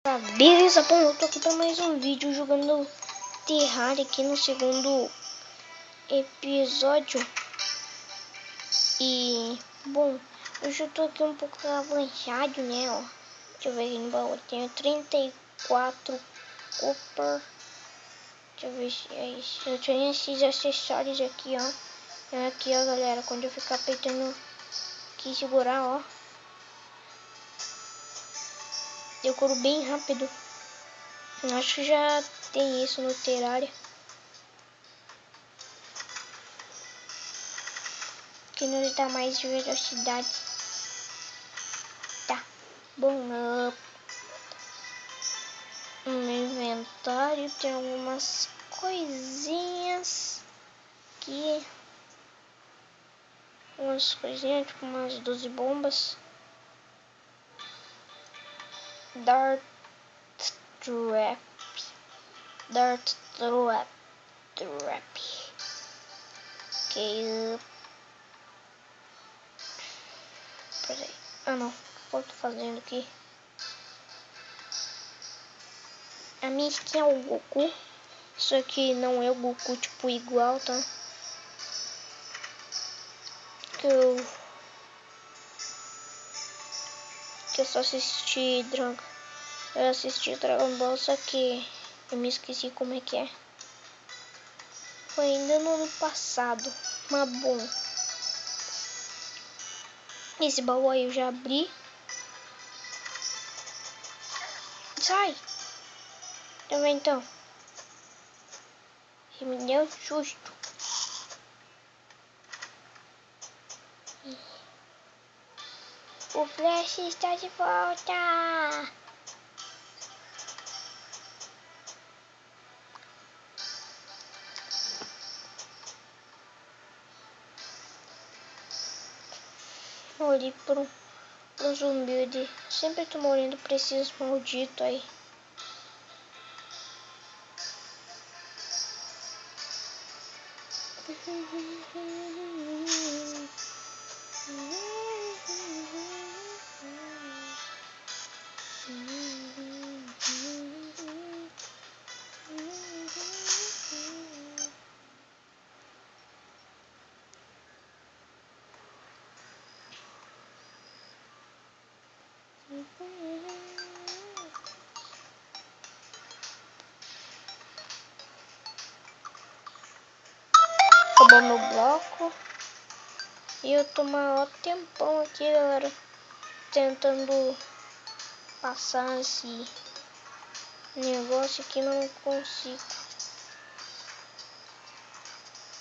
Beleza, bom, eu tô aqui pra mais um vídeo jogando Terraria aqui no segundo episódio. E, bom, eu já tô aqui um pouco avançado, né, ó. Deixa eu ver aqui no baú, eu tenho 34 copper. Deixa eu ver se é isso. Eu tenho esses acessórios aqui, ó. Aqui, ó, galera, quando eu ficar apertando aqui, segurar, ó. Eu curo bem rápido. Acho que já tem isso no Terraria. Que não dá mais de velocidade. Tá. Bom, no meu inventário tem algumas coisinhas aqui. Umas coisinhas, tipo umas 12 bombas. Dart Trap. Dart Trap. Ok. Peraí. Ah, não. O que eu tô fazendo aqui? A minha skin é o Goku. Isso aqui não é o Goku, tipo, igual, tá? Que eu só assisti Dragon Ball, só que eu me esqueci como é que é. Foi ainda no ano passado. Mas bom. Esse baú aí eu já abri. Sai! Também então. Me deu um susto. O Flash está de volta! Olhei pro zumbi de... Sempre tô morrendo pra esses malditos aí. Acabou meu bloco. E eu tô maior tempão aqui, galera, tentando passar esse negócio aqui, não consigo.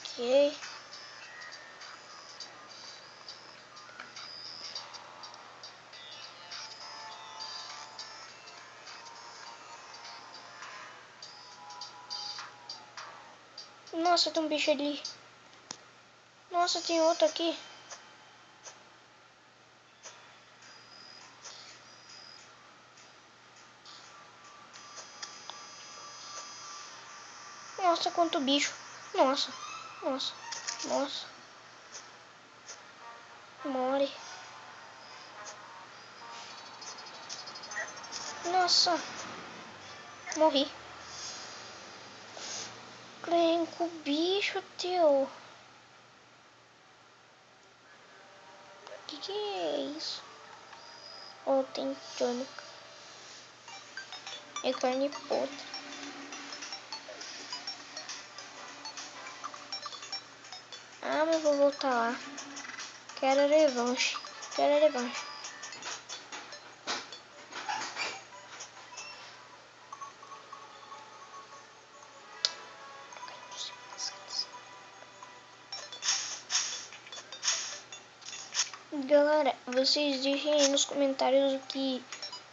Ok. Nossa, tem um bicho ali. Nossa, tem outro aqui. Nossa, quanto bicho. Nossa, nossa, nossa. More. Nossa. Morri. Crenco, bicho teu. Que é isso? Oh, tem tônica. É carne podre. Ah, mas vou voltar lá. Quero revanche. Quero revanche. Galera, vocês deixem aí nos comentários o que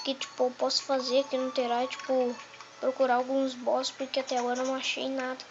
tipo, eu posso fazer aqui no Terraria, tipo, procurar alguns boss, porque até agora eu não achei nada.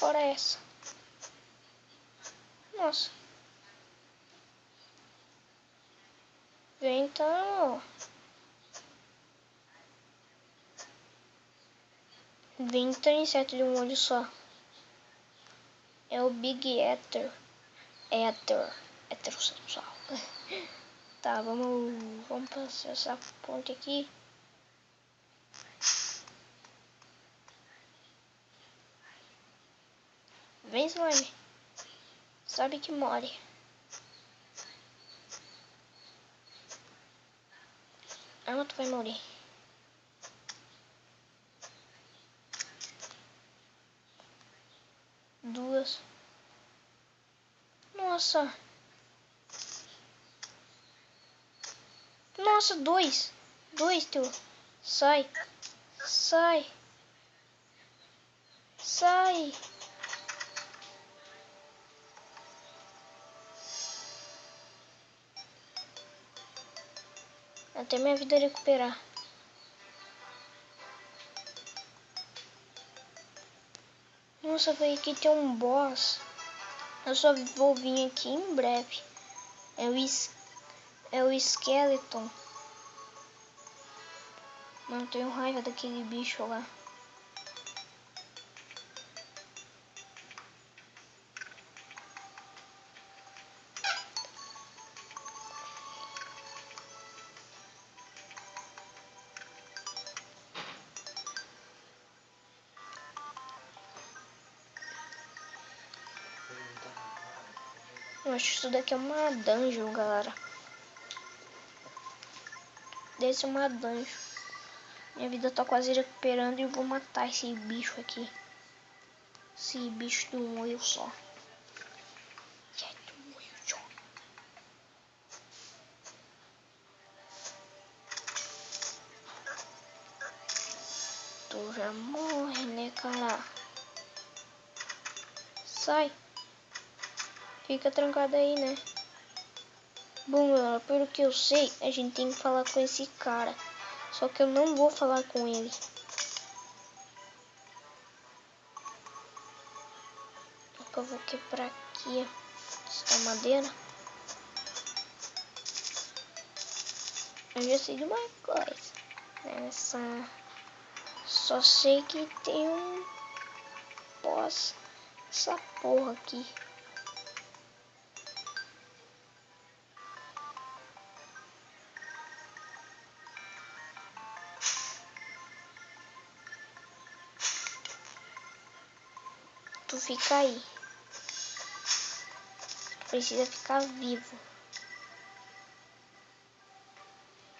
hora é essa? Nossa. Vem então. Vem então inseto de um olho só. É o Big Ether. Heterossexual. Tá, vamos passar essa ponte aqui. Vem, slime. Sabe que more. Ah, tu vai morrer. Duas. Nossa. Nossa, dois. Dois, teu. Sai. Sai. Sai. Até minha vida recuperar. Nossa, foi aqui tem um boss. Eu só vou vir aqui em breve. É o Skeleton. Mano, tenho raiva daquele bicho lá. Eu acho que isso daqui é uma dungeon, galera. Desse é uma dungeon. Minha vida tá quase recuperando e eu vou matar esse bicho aqui. Esse bicho de um olho só. Tu já morre, né, cara? Sai. Fica trancado aí, né? Bom, galera, pelo que eu sei, a gente tem que falar com esse cara. Só que eu não vou falar com ele. Eu vou quebrar aqui essa madeira. Eu já sei de uma coisa. Só sei que tem um boss. Essa porra aqui. Tu fica aí. Precisa ficar vivo.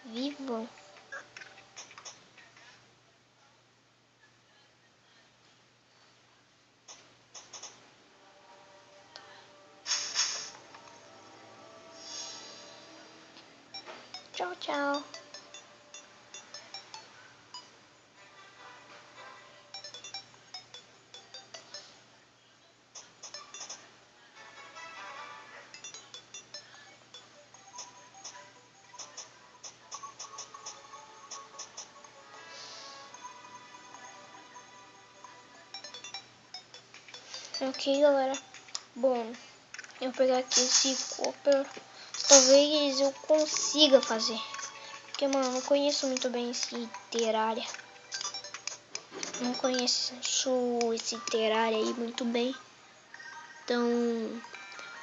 Vivo. Tchau, tchau. Ok, galera. Bom, eu vou pegar aqui esse copper. Talvez eu consiga fazer. Porque, mano, eu não conheço muito bem esse Terraria. Não conheço esse Terraria aí muito bem. Então,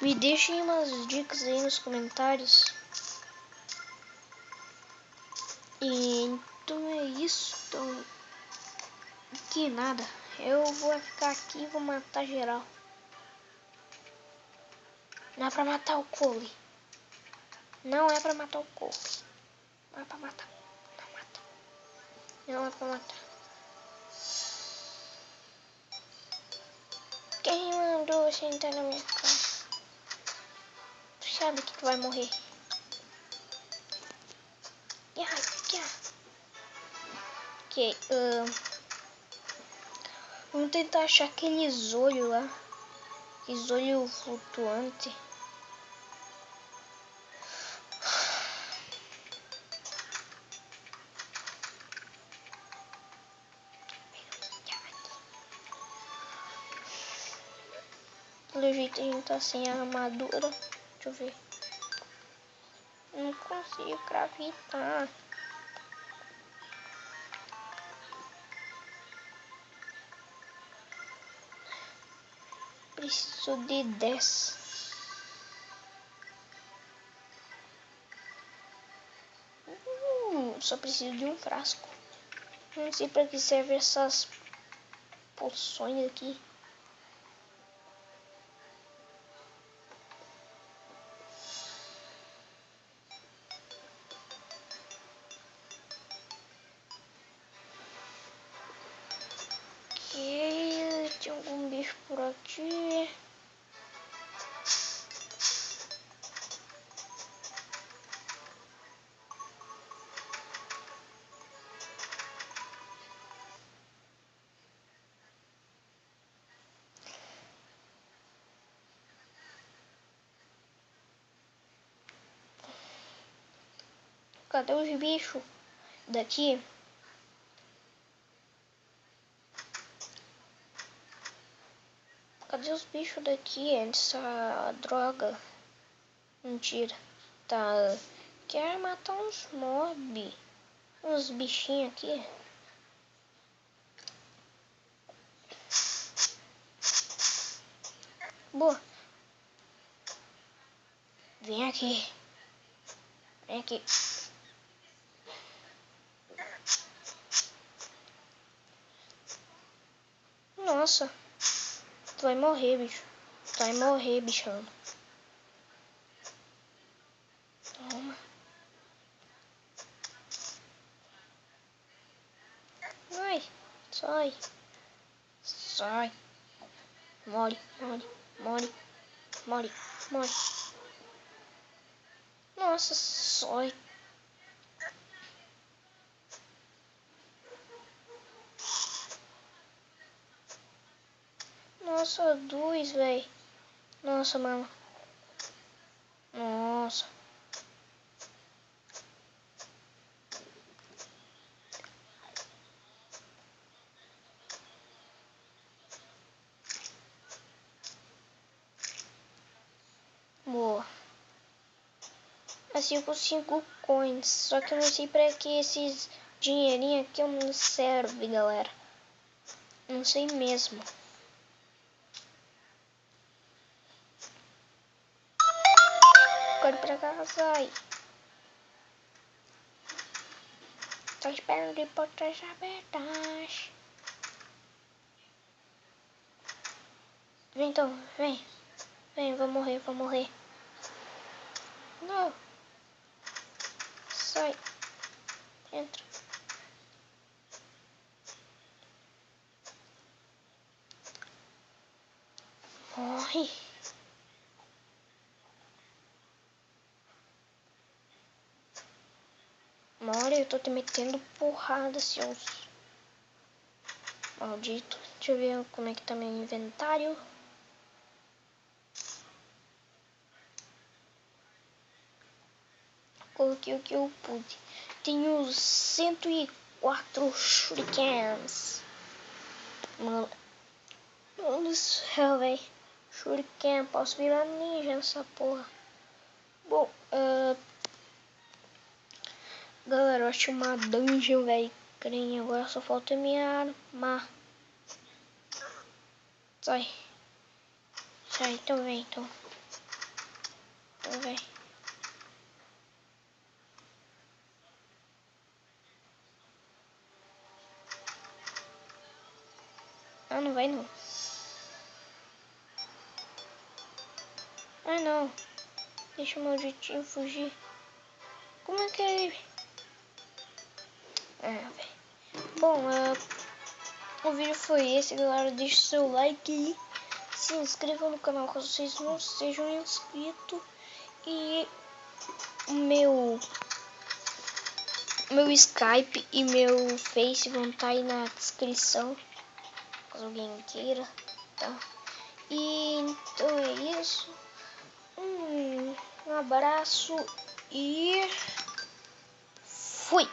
me deixem umas dicas aí nos comentários. E então é isso. Então, que nada. Eu vou ficar aqui e vou matar geral. Não é pra matar o Cole. Não é pra matar o Cole. Não é pra matar. Não mata. Não é pra matar. Quem mandou você entrar na minha casa? Tu sabe que tu vai morrer. Ok. Vamos tentar achar aqueles olhos lá. Aqueles olhos flutuantes. Pelo jeito a gente tá sem a armadura. Deixa eu ver. Não consigo craftar. Preciso de 10. Só preciso de um frasco. Não sei para que serve essas poções aqui. Ok, tinha algum bicho por aqui. Cadê os bichos daqui? Cadê os bichos daqui? Essa droga. Mentira. Tá. Quer matar uns mob. Uns bichinhos aqui. Boa. Vem aqui. Vem aqui. Nossa. Tu vai morrer, bicho. Tu vai morrer, bichão. Toma. Ai. Sai. Sai. Morre, morre, morre, morre, morre. Nossa, sai. Nossa, dois, velho. Nossa, mano. Nossa. Boa. Assim eu consigo 5 coins. Só que eu não sei pra que esses dinheirinhos aqui não serve, galera. Não sei mesmo. Corre pra cá, sai. Tô esperando de portas abertas. Vem então, vem. Vem, vou morrer, vou morrer. Não. Sai. Entra. Morre. Morre, eu tô te metendo porrada, seus maldito. Deixa eu ver como é que tá meu inventário. Coloquei o que eu pude. Tenho 104 shurikens. Mano do céu, velho. Shuriken, posso virar ninja nessa porra. Bom, galera, eu achei uma dungeon, velho. Crem, agora só falta minha arma. Sai. Sai, então vem, então. Então vem. Ah, não vai não. Ah, não. Deixa o malditinho fugir. Como é que é ele? Ah, velho. Bom, o vídeo foi esse, galera. Deixa o seu like aí. Se inscrevam no canal caso vocês não sejam inscritos. E o meu Skype e meu Face vão estar aí na descrição. Caso alguém queira, tá? E então é isso. Um abraço e fui!